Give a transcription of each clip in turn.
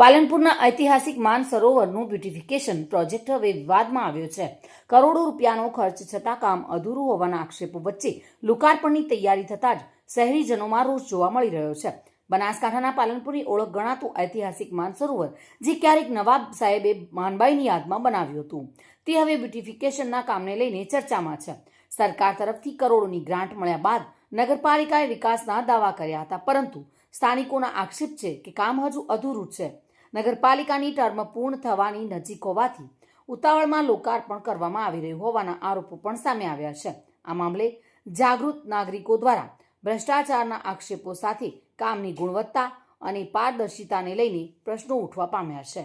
પાલનપુરના ઐતિહાસિક માન સરોવરનું beautification project હવે વિવાદમાં આવ્યો છે. કરોડો રૂપિયાનો ખર્ચ છતાં કામ અધૂરું હોવાના આક્ષેપો વચ્ચે લોકાર્પણની તૈયારી થતાં જ શહેરીજનોમાં રોષ જોવા મળી રહ્યો છે. બનાસકાંઠાના પાલનપુરની ઓળખ ગણાતું ઐતિહાસિક માન સરોવર, જે ક્યારેક નવાબ સાહેબે માનબાઈની યાદમાં બનાવ્યું હતું, તે હવે બ્યુટિફિકેશનના કામને લઈને ચર્ચામાં છે. સરકાર તરફથી કરોડોની ગ્રાન્ટ મળ્યા બાદ નગરપાલિકાએ વિકાસના દાવા કર્યા હતા, પરંતુ સ્થાનિકોના આક્ષેપ છે કે કામ હજુ અધૂરું છે. નગરપાલિકાની ટર્મ પૂર્ણ થવાની નજીક હોવાથી ઉતાવળમાં લોકાર્પણ કરવામાં આવી રહ્યું હોવાના આરોપો પણ સામે આવ્યા છે. આ મામલે જાગૃત નાગરિકો દ્વારા ભ્રષ્ટાચારના આક્ષેપો સાથે કામની ગુણવત્તા અને પારદર્શિતાને લઈને પ્રશ્નો ઉઠવા પામ્યા છે.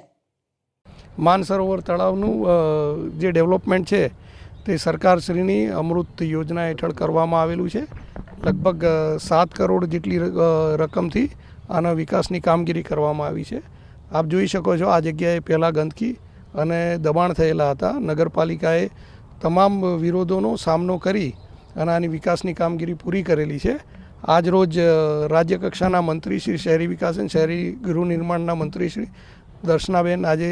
માન સરોવર તળાવનું જે ડેવલપમેન્ટ છે તે સરકારશ્રીની અમૃત યોજના હેઠળ કરવામાં આવેલું છે. લગભગ 7 કરોડ જેટલી રકમથી આના વિકાસની કામગીરી કરવામાં આવી છે. આપ જોઈ શકો છો, આ જગ્યાએ પહેલાં ગંદકી અને દબાણ થયેલા હતા. નગરપાલિકાએ તમામ વિરોધોનો સામનો કરી અને આની વિકાસની કામગીરી પૂરી કરેલી છે. આજ રોજ રાજ્ય કક્ષાના મંત્રી શ્રી શહેરી વિકાસ અને શહેરી ગૃહ નિર્માણના મંત્રી શ્રી દર્શનાબેન આજે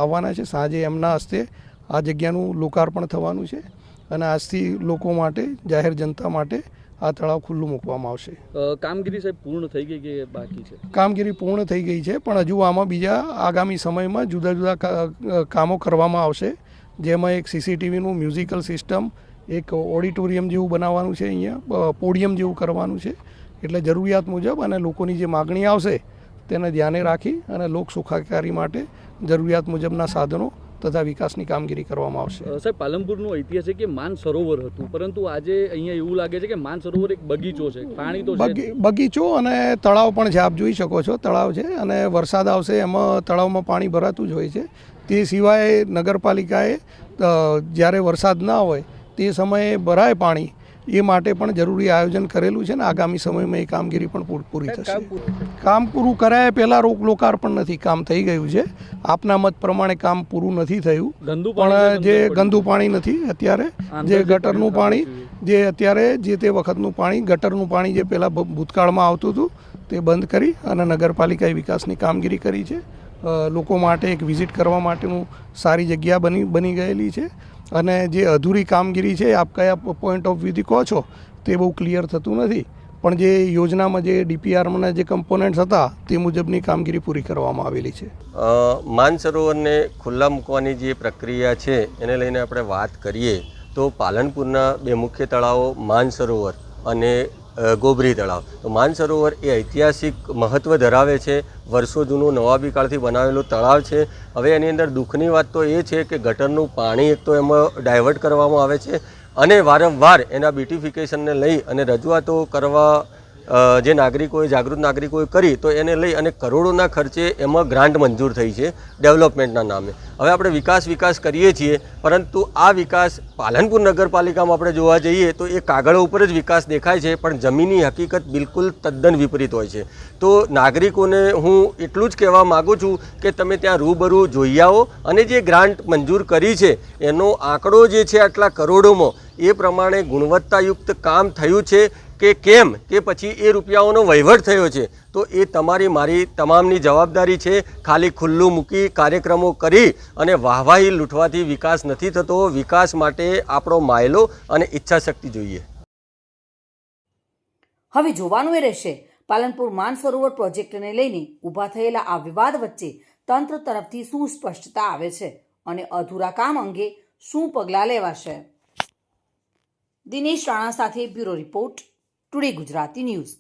આવવાના છે. સાંજે એમના હસ્તે આ જગ્યાનું લોકાર્પણ થવાનું છે અને આજથી લોકો માટે, જાહેર જનતા માટે આ તળાવ ખુલ્લું મૂકવામાં આવશે. કામગીરી સાહેબ પૂર્ણ થઈ ગઈ કે બાકી છે? કામગીરી પૂર્ણ થઈ ગઈ છે, પણ હજુ આમાં બીજા આગામી સમયમાં જુદા જુદા કામો કરવામાં આવશે. જેમાં એક સીસીટીવીનું મ્યુઝિકલ સિસ્ટમ, એક ઓડિટોરિયમ જેવું બનાવવાનું છે, અહીંયા પોડિયમ જેવું કરવાનું છે. એટલે જરૂરિયાત મુજબ અને લોકોની જે માગણી આવશે તેને ધ્યાને રાખી અને લોક સુખાકારી માટે જરૂરિયાત મુજબના સાધનો તથા વિકાસની કામગીરી કરવામાં આવશે. સાહેબ, પાલનપુરનું ઐતિહાસિક કે માન સરોવર હતું, પરંતુ આજે અહીંયા એવું લાગે છે કે માન સરોવર એક બગીચો છે. પાણી તો બગીચો અને તળાવ પણ છે. આપ જોઈ શકો છો, તળાવ છે અને વરસાદ આવશે એમાં તળાવમાં પાણી ભરાતું જ હોય છે. તે સિવાય નગરપાલિકાએ જ્યારે વરસાદ ના હોય તે સમયે ભરાય પાણી, એ માટે પણ જરૂરી આયોજન કરેલું છે ને આગામી સમયમાં એ કામગીરી પણ પૂરી થશે. કામ પૂરું કરાયા પહેલાં લોકાર્પણ નથી, કામ થઈ ગયું છે. આપના મત પ્રમાણે કામ પૂરું નથી થયું, પણ જે ગંદુ પાણી નથી અત્યારે, જે ગટરનું પાણી, જે અત્યારે જે તે વખતનું પાણી, ગટરનું પાણી જે પહેલાં ભૂતકાળમાં આવતું હતું તે બંધ કરી અને નગરપાલિકાએ વિકાસની કામગીરી કરી છે. લોકો માટે એક વિઝિટ કરવા માટેનું સારી જગ્યા બની ગયેલી છે. અને જે અધૂરી કામગીરી છે, આપ કયા પોઈન્ટ ઓફ વ્યૂથી કહો છો તે બહુ ક્લિયર થતું નથી, પણ જે યોજનામાં જે ડીપીઆરમાં જે કમ્પોનન્ટ્સ હતા તે મુજબની કામગીરી પૂરી કરવામાં આવેલી છે. માન સરોવરને ખુલ્લા મૂકવાની જે પ્રક્રિયા છે એને લઈને આપણે વાત કરીએ તો પાલનપુરના 2 મુખ્ય તળાવો માન સરોવર અને ગોબરી તળાવ. તો માન સરોવર એ ઐતિહાસિક મહત્ત્વ ધરાવે છે. વર્ષો જૂનું નવાબી કાળથી બનાવેલું તળાવ છે. હવે એની અંદર દુઃખની વાત તો એ છે કે ગટરનું પાણી એક તો એમાં ડાયવર્ટ કરવામાં આવે છે અને વારંવાર એના બ્યુટિફિકેશનને લઈ અને રજૂઆતો કરવા જે નાગરિકોએ, જાગૃત નાગરિકોએ કરી, તો એને લઈ અને કરોડોના ખર્ચે એમાં ગ્રાન્ટ મંજૂર થઈ છે ડેવલપમેન્ટના નામે. હવે આપણે વિકાસ કરીએ છીએ, પરંતુ આ વિકાસ પાલનપુર નગરપાલિકામાં આપણે જોવા જઈએ તો એ કાગળો ઉપર જ વિકાસ દેખાય છે, પણ જમીનની હકીકત બિલકુલ તદ્દન વિપરીત હોય છે. તો નાગરિકોને હું એટલું જ કહેવા માગું છું કે તમે ત્યાં રૂબરૂ જોઈ આવો અને જે ગ્રાન્ટ મંજૂર કરી છે એનો આંકડો જે છે આટલા કરોડોમાં, એ પ્રમાણે ગુણવત્તાયુક્ત કામ થયું છે કે કેમ, કે પછી એ રૂપિયાઓનો વહીવટ થયો છે. તો એ તમારી મારી તમામની જવાબદારી છે. ખાલી ખુલ્લું મૂકી કાર્યક્રમો કરી અને વાહવાહી લૂંટવાથી વિકાસ નથી થતો. વિકાસ માટે આપણો માયલો અને ઈચ્છાશક્તિ જોઈએ. હવે જોવાનું એ રહેશે પાલનપુર માન સરોવર પ્રોજેક્ટને લઈને ઊભા થયેલા આ વિવાદ વચ્ચે તંત્ર તરફથી શું સ્પષ્ટતા આવે છે અને અધૂરા કામ અંગે શું પગલાં લેવાશે. દિનેશ રાણા સાથે bureau report, today Gujarati news.